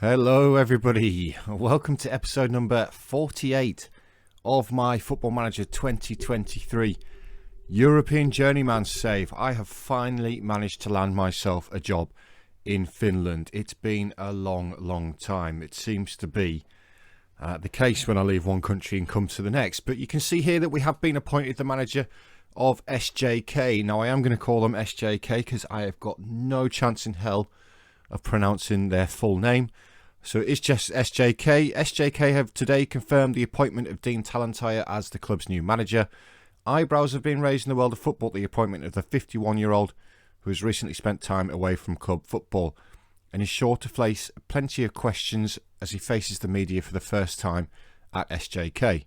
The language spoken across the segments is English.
Hello everybody, welcome to episode number 48 of my Football Manager 2023 European Journeyman save. I have finally managed to land myself a job in Finland. It's been a long time. It seems to be the case when I leave one country and come to the next. But you can see here that we have been appointed the manager of SJK. Now I am going to call them SJK because I have got no chance in hell of pronouncing their full name. So it's just SJK. SJK have today confirmed the appointment of Dean Talentire as the club's new manager. Eyebrows have been raised in the world of football at the appointment of the 51-year-old who has recently spent time away from club football and is sure to face plenty of questions as he faces the media for the first time at SJK.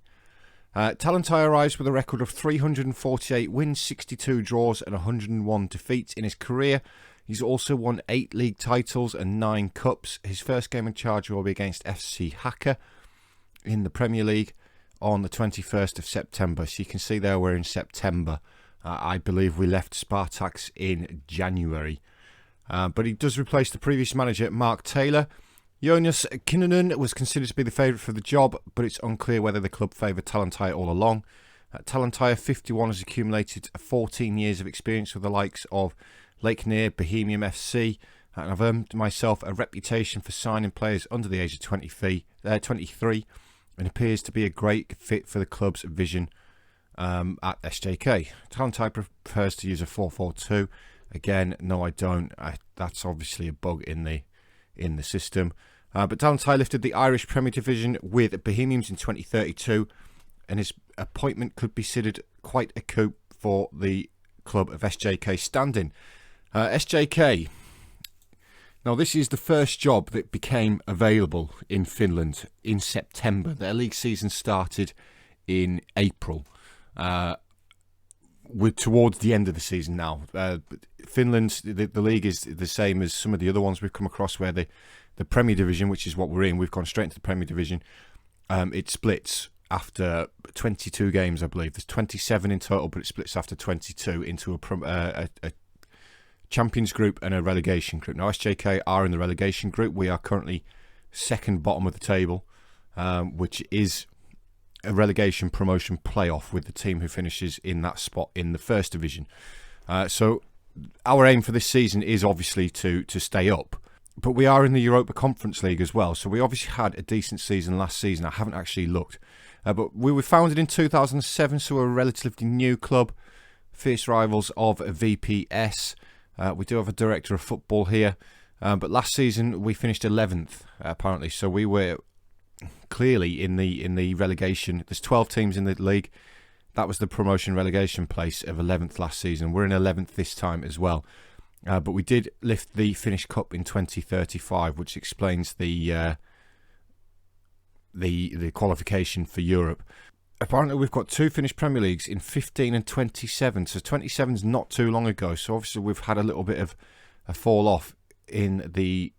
Talentire arrives with a record of 348 wins, 62 draws and 101 defeats in his career. He's also won 8 league titles and 9 cups. His first game in charge will be against FC Haka in the Premier League on the 21st of September. So you can see there we're in September. I believe we left Spartaks in January. But he does replace the previous manager, Mark Taylor. Jonas Kinnunen was considered to be the favourite for the job, but it's unclear whether the club favoured Talentire all along. Talentire, 51, has accumulated 14 years of experience with the likes of Lake Near, Bohemian FC, and I've earned myself a reputation for signing players under the age of 23 and appears to be a great fit for the club's vision at SJK. Talentire prefers to use a 4-4-2. Again, no I don't. That's obviously a bug in the system. But Talentire lifted the Irish Premier Division with Bohemians in 2032 and his appointment could be considered quite a coup for the club of SJK standing. SJK. Now this is the first job that became available in Finland in September. Their league season started in April. We're towards the end of the season now. Finland, the league is the same as some of the other ones we've come across where the Premier Division, which is what we're in, we've gone straight into the Premier Division. It splits after 22 games, I believe. There's 27 in total, but it splits after 22 into a Champions group and a relegation group. Now SJK are in the relegation group. We are currently second bottom of the table, which is a relegation promotion playoff with the team who finishes in that spot in the first division. So our aim for this season is obviously to stay up, but we are in the Europa Conference League as well. So we obviously had a decent season last season. I haven't actually looked, but we were founded in 2007, so we're a relatively new club, fierce rivals of VPS. We do have a director of football here, but last season we finished 11th apparently, so we were clearly in the relegation. There's 12 teams in the league. That was the promotion relegation place of 11th last season. We're in 11th this time as well, but we did lift the Finnish Cup in 2035, which explains the qualification for Europe. Apparently we've got 2 Finnish Premier Leagues in 15 and 27, so 27's not too long ago, so obviously we've had a little bit of a fall off in the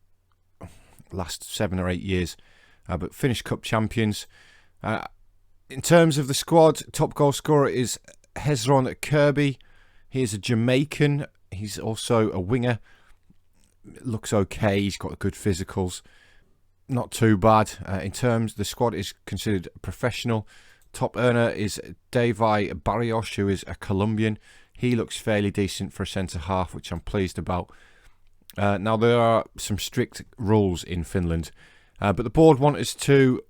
last 7 or 8 years, but Finnish Cup champions. In terms of the squad, top goal scorer is Hezron Kirby. He is a Jamaican, he's also a winger, looks okay, he's got good physicals, not too bad. In terms, the squad is considered professional. Top earner is Davai Barrios, who is a Colombian. He looks fairly decent for a centre-half, which I'm pleased about. Now, there are some strict rules in Finland, but the board want us to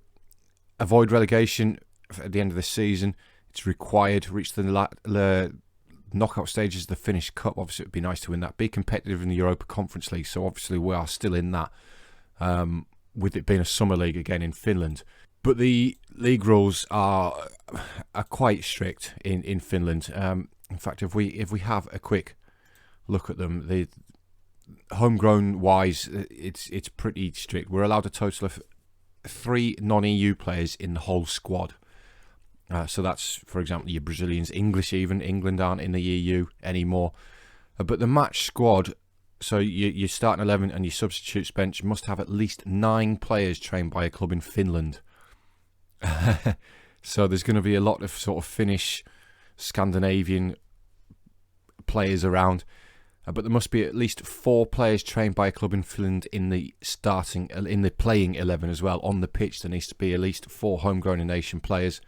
avoid relegation at the end of the season. It's required to reach the knockout stages of the Finnish Cup. Obviously, it would be nice to win that. Be competitive in the Europa Conference League, so obviously we are still in that, with it being a summer league again in Finland. But the league rules are quite strict in Finland. In fact, if we have a quick look at them, the homegrown wise, it's pretty strict. We're allowed a total of 3 non-EU players in the whole squad. So that's, for example, your Brazilians, English even. England aren't in the EU anymore. But the match squad, so your starting 11 and your substitutes bench must have at least 9 players trained by a club in Finland. So there's going to be a lot of sort of Finnish, Scandinavian players around. But there must be at least 4 players trained by a club in Finland in the playing 11 as well. On the pitch, there needs to be at least 4 homegrown and nation players.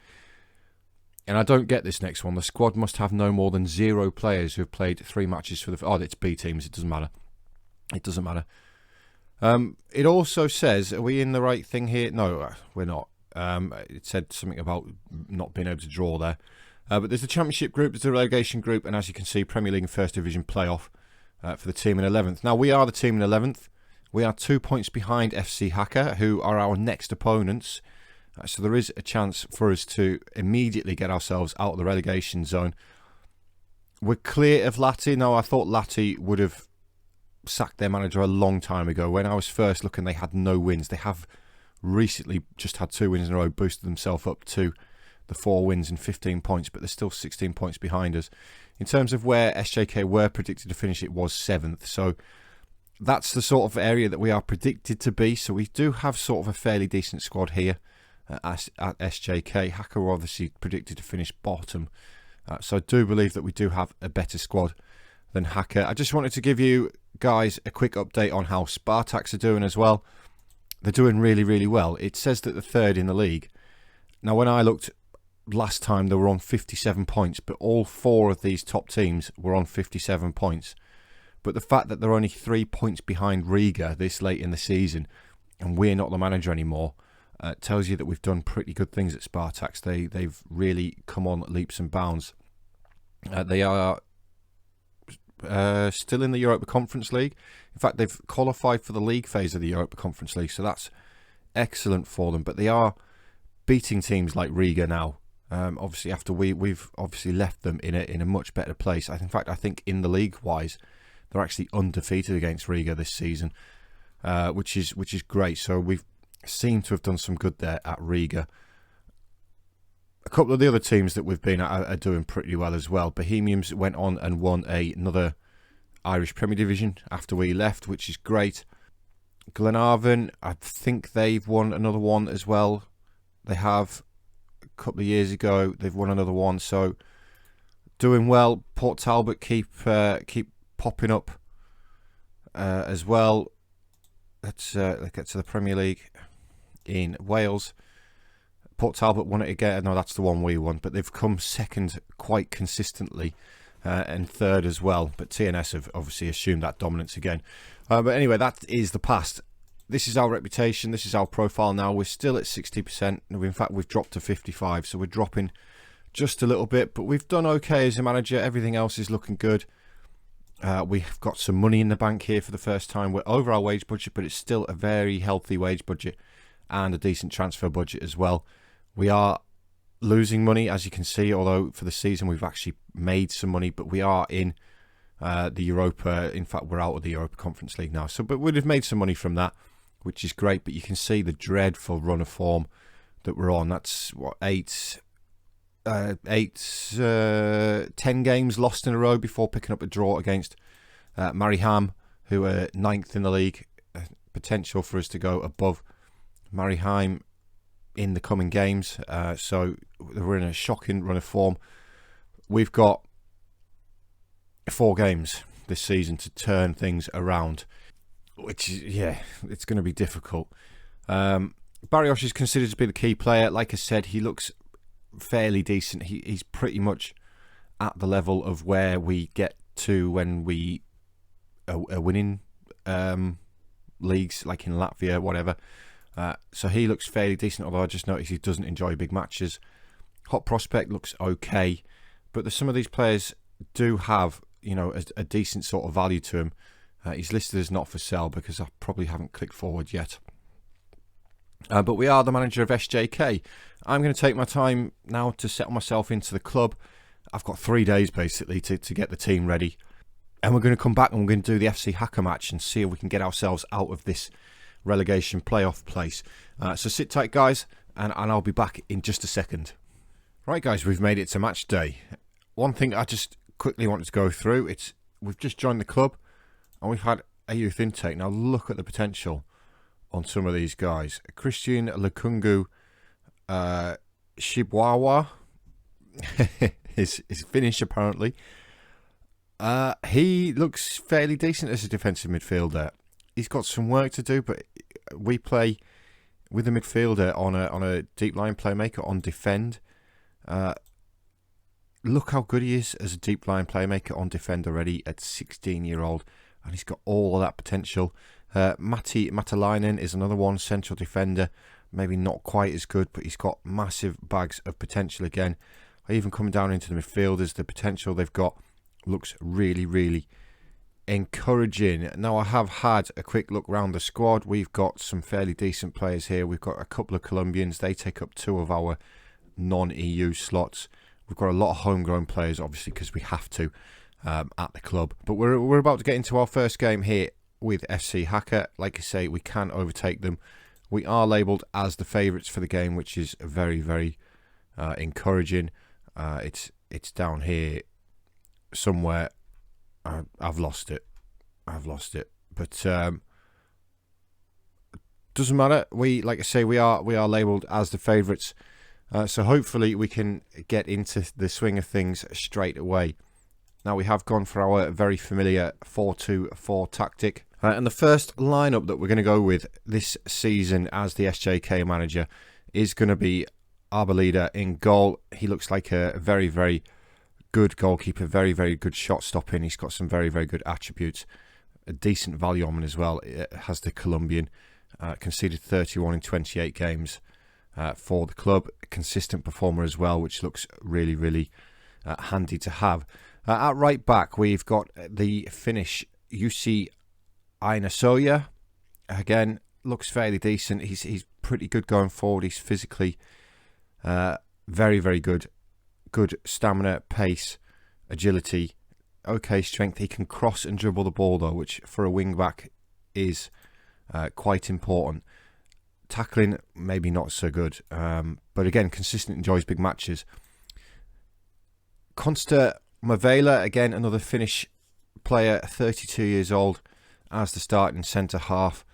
And I don't get this next one. The squad must have no more than 0 players who have played 3 matches for the... Oh, it's B teams. It doesn't matter. It doesn't matter. It also says, are we in the right thing here? No, we're not. It said something about not being able to draw there. But there's the Championship group, there's the relegation group, and as you can see, Premier League and First Division playoff for the team in 11th. Now, we are the team in 11th. We are 2 points behind FC Haka, who are our next opponents. So there is a chance for us to immediately get ourselves out of the relegation zone. We're clear of Lahti. Now, I thought Lahti would have sacked their manager a long time ago. When I was first looking, they had no wins. They have recently just had 2 wins in a row, boosted themselves up to the 4 wins and 15 points, but they're still 16 points behind us. In terms of where SJK were predicted to finish, it was 7th. So that's the sort of area that we are predicted to be. So we do have sort of a fairly decent squad here at SJK. Haka were obviously predicted to finish bottom. So I do believe that we do have a better squad than Haka. I just wanted to give you guys a quick update on how Spartaks are doing as well. They're doing really, really well. It says that they're 3rd in the league. Now, when I looked last time, they were on 57 points, but all 4 of these top teams were on 57 points. But the fact that they're only 3 points behind Riga this late in the season, and we're not the manager anymore, tells you that we've done pretty good things at Spartaks. They've really come on leaps and bounds. They are still in the Europa Conference League. In fact, they've qualified for the league phase of the Europa Conference League, so that's excellent for them. But they are beating teams like Riga now. Obviously, after we've obviously left them in a much better place. In fact, I think in the league wise, they're actually undefeated against Riga this season, which is great. So we've seemed to have done some good there at Riga. A couple of the other teams that we've been at are doing pretty well as well. Bohemians went on and won another Irish Premier Division after we left, which is great. Glenarvan, I think they've won another one as well. They have. A couple of years ago, they've won another one, so doing well. Port Talbot keep popping up as well. Let's get to the Premier League in Wales. Port Talbot won it again. No, that's the one we won, but they've come 2nd quite consistently and 3rd as well. But TNS have obviously assumed that dominance again. But anyway, that is the past. This is our reputation. This is our profile now. We're still at 60%. In fact, we've dropped to 55, so we're dropping just a little bit. But we've done okay as a manager. Everything else is looking good. We've got some money in the bank here for the first time. We're over our wage budget, but it's still a very healthy wage budget and a decent transfer budget as well. We are losing money, as you can see, although for the season we've actually made some money, but we are in the Europa. In fact, we're out of the Europa Conference League now. So, but we'd have made some money from that, which is great. But you can see the dreadful run of form that we're on. That's what, 10 games lost in a row before picking up a draw against Mariehamn, who are 9th in the league. Potential for us to go above Mariehamn in the coming games. So we're in a shocking run of form. We've got 4 games this season to turn things around, which is, yeah, it's going to be difficult. Barrios is considered to be the key player. Like I said, he looks fairly decent. He's pretty much at the level of where we get to when we are winning leagues, like in Latvia, whatever. So he looks fairly decent, although I just noticed he doesn't enjoy big matches. Hot Prospect looks okay, but some of these players do have, you know, a decent sort of value to him. He's listed as not for sale because I probably haven't clicked forward yet. But we are the manager of SJK. I'm going to take my time now to settle myself into the club. I've got 3 days basically to get the team ready. And we're going to come back and we're going to do the FC Haka match and see if we can get ourselves out of this relegation playoff place. So sit tight, guys, and I'll be back in just a second. Right, guys, we've made it to match day. One thing I just quickly wanted to go through, we've just joined the club and we've had a youth intake. Now look at the potential on some of these guys. Christian Lukungu Shibwawa is Finnish apparently. He looks fairly decent as a defensive midfielder. He's got some work to do, but we play with a midfielder on a deep line playmaker on defend. Look how good he is as a deep line playmaker on defend already at 16-year-old, and he's got all of that potential. Matti Matalainen is another one, central defender. Maybe not quite as good, but he's got massive bags of potential again. Even coming down into the midfielders, the potential they've got looks really, really encouraging. Now, I have had a quick look round the squad. We've got some fairly decent players here. We've got a couple of Colombians. They take up 2 of our non-EU slots. We've got a lot of homegrown players, obviously, because we have to at the club. But we're about to get into our first game here with FC Hacker. Like I say, we can overtake them. We are labelled as the favourites for the game, which is very, very encouraging. It's down here somewhere. I've lost it. But doesn't matter. Like I say, we are labelled as the favourites. So hopefully we can get into the swing of things straight away. Now, we have gone for our very familiar 4-2-4 tactic. And the first lineup that we're going to go with this season as the SJK manager is going to be Arbelida in goal. He looks like a very, very good goalkeeper, very, very good shot stopping. He's got some very, very good attributes. A decent value on him as well. It has the Colombian. Conceded 31 in 28 games for the club. A consistent performer as well, which looks really, really handy to have. At right back, we've got the Finnish Jussi Ainasoja. Again, looks fairly decent. He's pretty good going forward. He's physically very, very good. Good stamina, pace, agility, okay strength. He can cross and dribble the ball though, which for a wing back is quite important. Tackling, maybe not so good, but again, consistent, enjoys big matches. Konsta Mavela, again, another Finnish player, 32 years old, as the starting centre half.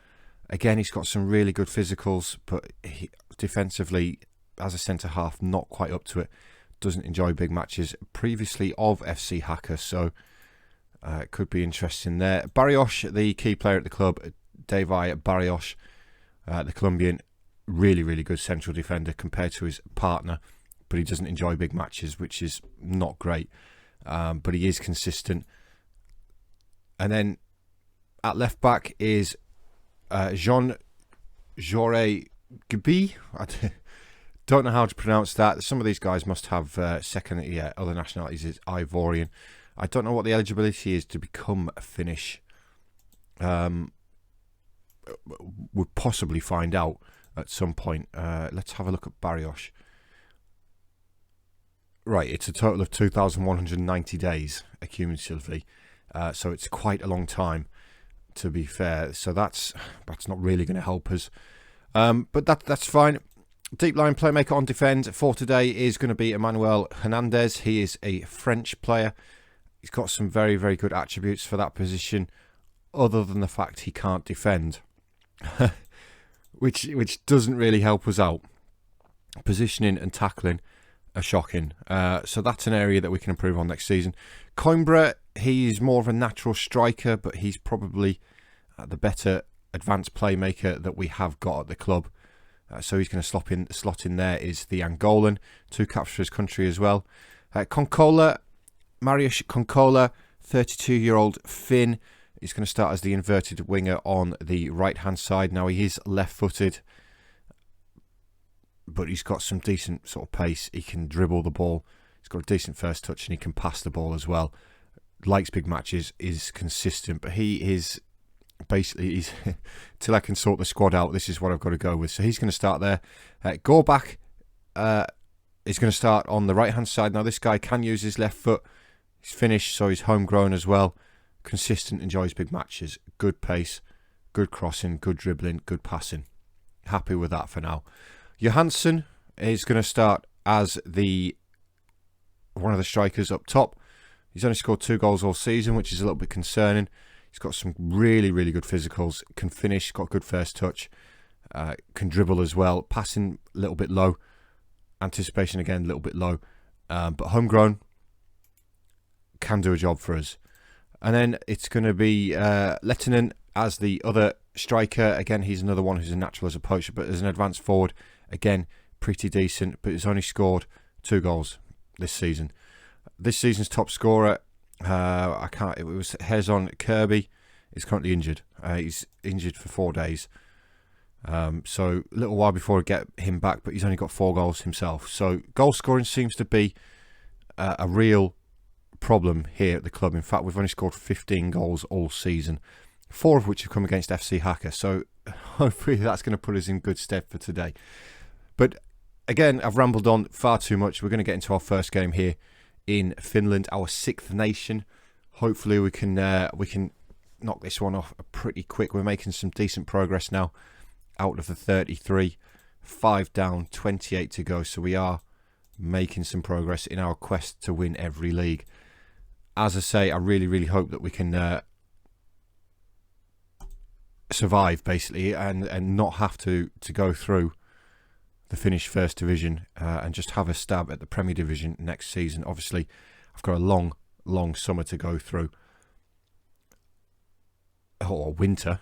Again, he's got some really good physicals, but defensively, as a centre half, not quite up to it. Doesn't enjoy big matches. Previously of FC Hacker, so it could be interesting there. Barrios, the key player at the club, Davai Barrios, the Colombian, really, really good central defender compared to his partner, but he doesn't enjoy big matches, which is not great. But he is consistent. And then at left back is Jean Jore Gibi. I don't know how to pronounce that. Some of these guys must have other nationalities. Is Ivorian. I don't know what the eligibility is to become a Finnish. We'll possibly find out at some point. Let's have a look at Barrios. Right, it's a total of 2,190 days accumulatively. So it's quite a long time, to be fair. So that's not really going to help us. But that's fine. Deep line playmaker on defend for today is going to be Emmanuel Hernandez. He is a French player. He's got some very, very good attributes for that position, other than the fact he can't defend, which doesn't really help us out. Positioning and tackling are shocking. So that's an area that we can improve on next season. Coimbra, he's more of a natural striker, but he's probably the better advanced playmaker that we have got at the club. So he's going to slot in there is the Angolan, 2 caps for his country as well. Mariusz Konkola, 32-year-old Finn. He's going to start as the inverted winger on the right-hand side. Now, he is left-footed, but he's got some decent sort of pace. He can dribble the ball. He's got a decent first touch, and he can pass the ball as well. Likes big matches, is consistent, but he is... Basically, till I can sort the squad out, this is what I've got to go with. So he's going to start there. Gorbach is going to start on the right-hand side. Now, this guy can use his left foot. He's Finnish, so he's homegrown as well. Consistent, enjoys big matches. Good pace, good crossing, good dribbling, good passing. Happy with that for now. Johansson is going to start as one of the strikers up top. He's only scored 2 goals all season, which is a little bit concerning. He's got some really, really good physicals. Can finish, got good first touch. Can dribble as well. Passing a little bit low. Anticipation again, a little bit low. But homegrown, can do a job for us. And then it's going to be Lehtinen as the other striker. Again, he's another one who's a natural as a poacher, but as an advanced forward, again, pretty decent, but he's only scored 2 goals this season. This season's top scorer, it was Hezon Kirby. He's currently injured. He's injured for 4 days. So a little while before we get him back, but he's only got 4 goals himself. So goal scoring seems to be a real problem here at the club. In fact, we've only scored 15 goals all season, 4 of which have come against FC Haka. So hopefully that's going to put us in good stead for today. But again, I've rambled on far too much. We're going to get into our first game here in Finland, our 6th nation. Hopefully we can knock this one off pretty quick. We're making some decent progress now out of the 33. 5 down, 28 to go. So we are making some progress in our quest to win every league. As I say, I really, really hope that we can survive, basically, and not have to go through the Finnish First Division and just have a stab at the Premier Division next season. Obviously, I've got a long summer to go through. Or winter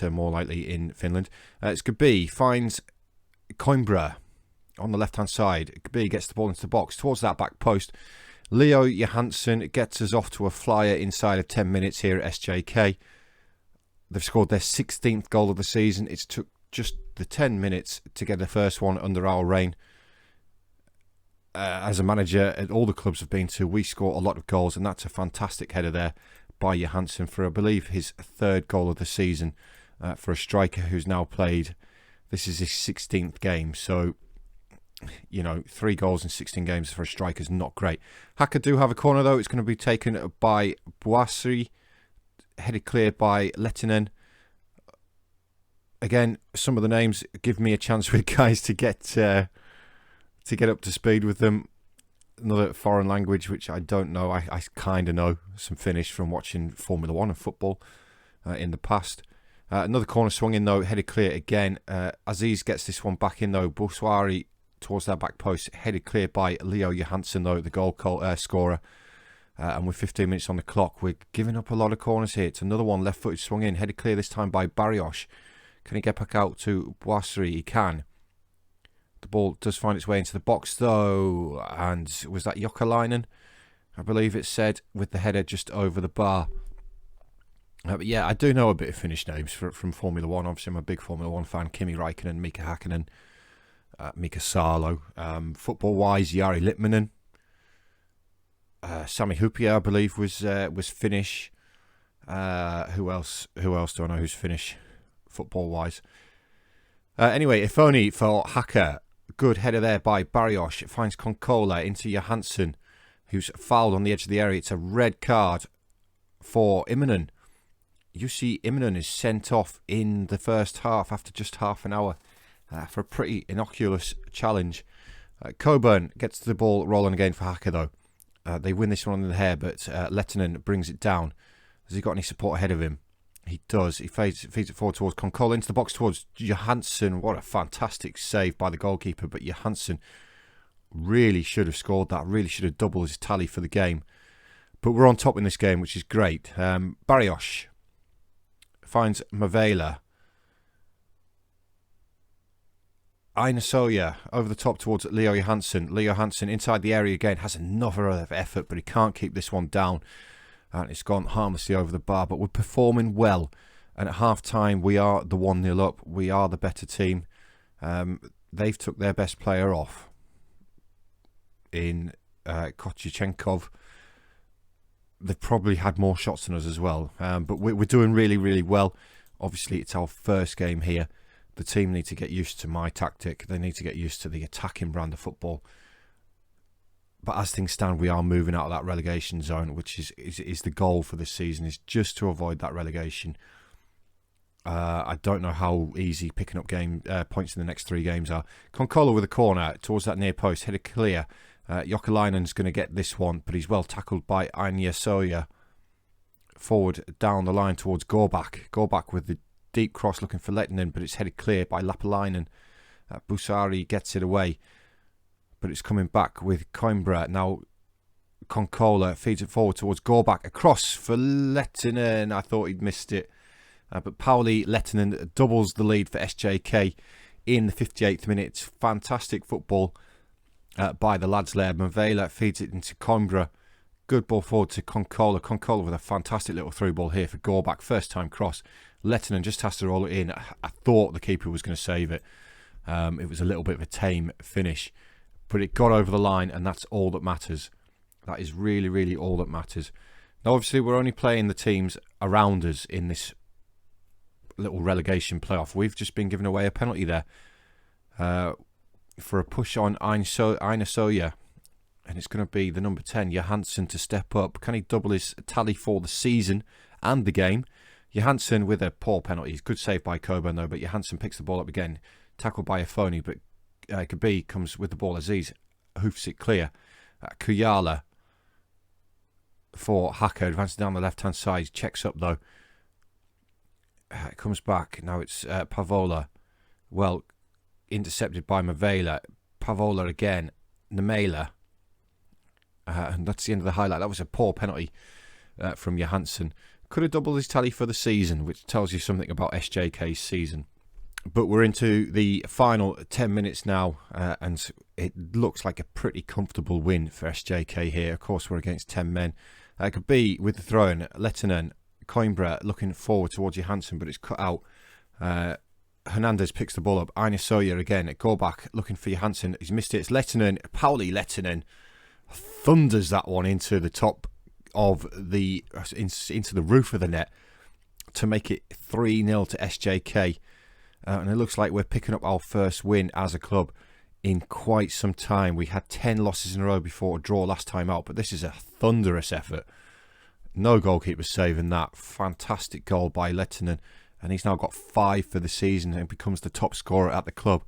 more likely in Finland. It's Gabi finds Coimbra on the left-hand side. Gabi gets the ball into the box towards that back post. Leo Johansson gets us off to a flyer inside of 10 minutes here at SJK. They've scored their 16th goal of the season. It took just the 10 minutes to get the first one under our reign. As a manager at all the clubs I've been to, we score a lot of goals, and that's a fantastic header there by Johansson for, I believe, his 3rd goal of the season for a striker who's now played. This is his 16th game, so 3 goals in 16 games for a striker is not great. Haka do have a corner though. It's going to be taken by Boissy, headed clear by Lehtinen. Again, some of the names give me a chance with guys to get up to speed with them. Another foreign language which I don't know. I kind of know some Finnish from watching Formula 1 and football in the past. Another corner swung in though, headed clear again. Aziz gets this one back in though. Boissy towards that back post, headed clear by Leo Johansson though, the goal scorer. And with 15 minutes on the clock, we're giving up a lot of corners here. It's another one left footed swung in, headed clear this time by Barrios. Can he get back out to Boissy? He can. The ball does find its way into the box though, and was that Jokalainen? I believe it said, with the header just over the bar. But yeah, I do know a bit of Finnish names from Formula 1. Obviously, I'm a big Formula 1 fan. Kimi Räikkönen, Mika Häkkinen, Mika Salo. Football-wise, Jari Litmanen. Sami Hupia, I believe, was Finnish. Who else do I know who's Finnish, football-wise? Anyway, if only for Haka. Good header there by Barrios. It finds Konkola into Johansson, who's fouled on the edge of the area. It's a red card for Immonen. Jussi Immonen is sent off in the first half after just half an hour for a pretty innocuous challenge. Coburn gets the ball rolling again for Haka though. They win this one on the hair, but Lehtinen brings it down. Has he got any support ahead of him? He does. He feeds it forward towards Konkola, into the box towards Johansson. What a fantastic save by the goalkeeper. But Johansson really should have scored that. Really should have doubled his tally for the game. But we're on top in this game, which is great. Barrios finds Mavela. Aina Soya over the top towards Leo Johansson. Leo Johansson inside the area again. Has another effort, but he can't keep this one down. And it's gone harmlessly over the bar, but we're performing well. And at half-time, we are the 1-0 up. We are the better team. They've took their best player off in Kochichenkov. They've probably had more shots than us as well. But we're doing really, really well. Obviously, it's our first game here. The team need to get used to my tactic. They need to get used to the attacking brand of football. But as things stand, we are moving out of that relegation zone, which is the goal for this season, is just to avoid that relegation. I don't know how easy picking up points in the next 3 games are. Konkola with a corner towards that near post, headed clear. Jokalainen's going to get this one, but he's well tackled by Anya Soya. Forward down the line towards Gorbak. Gorbak with the deep cross looking for Lehtinen, but it's headed clear by Lapalainen. Boissy gets it away. But it's coming back with Coimbra. Now, Konkola feeds it forward towards Gorbak. Across for Lehtinen. I thought he'd missed it. But Pauli Lehtinen doubles the lead for SJK in the 58th minute. Fantastic football by the lads there. Mavela feeds it into Coimbra. Good ball forward to Konkola. Konkola with a fantastic little through ball here for Gorbak. First time cross. Lehtinen just has to roll it in. I thought the keeper was going to save it. It was a little bit of a tame finish. But it got over the line, and that's all that matters. That is really, really all that matters. Now, obviously, we're only playing the teams around us in this little relegation playoff. We've just been given away a penalty there for a push on Aina Soya. And it's going to be the number 10, Johansson, to step up. Can he double his tally for the season and the game? Johansson with a poor penalty. Good save by Coburn, though, but Johansson picks the ball up again. Tackled by Afoni, but Gabi comes with the ball. Aziz hoofs it clear. Kuyala for Haka, advances down the left-hand side. Checks up, though. It comes back. Now it's Pavola. Well, intercepted by Mavela. Pavola again. Nemela. And that's the end of the highlight. That was a poor penalty from Johansson. Could have doubled his tally for the season, which tells you something about SJK's season. But we're into the final 10 minutes now, and it looks like a pretty comfortable win for SJK here. Of course, we're against 10 men. It could be with the throw-in. Lehtinen, Coimbra looking forward towards Johansson, but it's cut out. Hernandez picks the ball up. Aina Soya again at Gorbak looking for Johansson. He's missed it. It's Lehtinen. Pauli Lehtinen thunders that one into the top of the into the roof of the net to make it 3-0 to SJK. And it looks like we're picking up our first win as a club in quite some time. We had 10 losses in a row before a draw last time out, but this is a thunderous effort. No goalkeeper saving that. Fantastic goal by Lehtinen, and he's now got 5 for the season and becomes the top scorer at the club.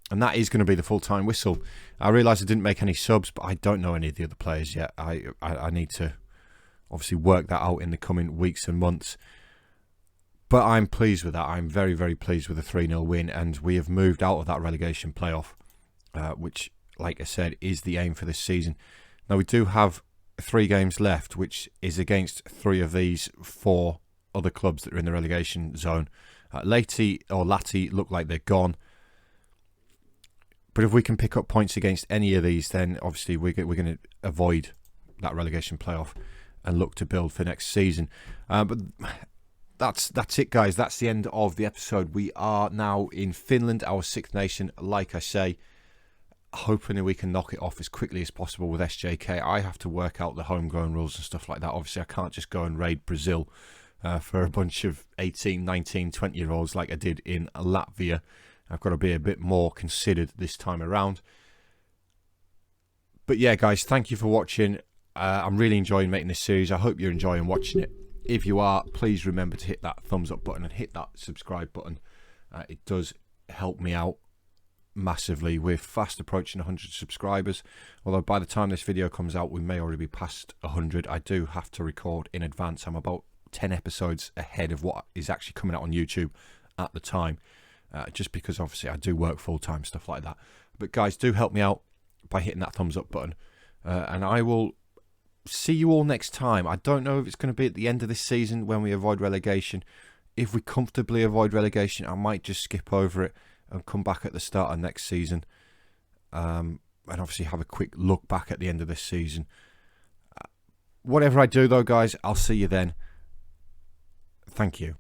And that is going to be the full-time whistle. I realise I didn't make any subs, but I don't know any of the other players yet. I need to obviously work that out in the coming weeks and months. But I'm pleased with that. I'm very, very pleased with the 3-0 win, and we have moved out of that relegation playoff, which, like I said, is the aim for this season. Now, we do have 3 games left, which is against 3 of these 4 other clubs that are in the relegation zone. Lati look like they're gone. But if we can pick up points against any of these, then obviously we're going to avoid that relegation playoff and look to build for next season. But that's it, guys. That's the end of the episode. We are now in Finland, our 6th nation. Like I say, hoping that we can knock it off as quickly as possible with SJK. I have to work out the homegrown rules and stuff like that. Obviously, I can't just go and raid Brazil for a bunch of 18, 19, 20-year-olds like I did in Latvia. I've got to be a bit more considered this time around. But yeah, guys, thank you for watching. I'm really enjoying making this series. I hope you're enjoying watching it. If you are, please remember to hit that thumbs up button and hit that subscribe button. It does help me out massively. We're fast approaching 100 subscribers. Although by the time this video comes out, we may already be past 100. I do have to record in advance. I'm about 10 episodes ahead of what is actually coming out on YouTube at the time. Just because obviously I do work full-time, stuff like that. But guys, do help me out by hitting that thumbs up button. And I will see you all next time. I don't know if it's going to be at the end of this season when we avoid relegation. If we comfortably avoid relegation, I might just skip over it and come back at the start of next season. And obviously have a quick look back at the end of this season. Whatever I do though, guys, I'll see you then. Thank you.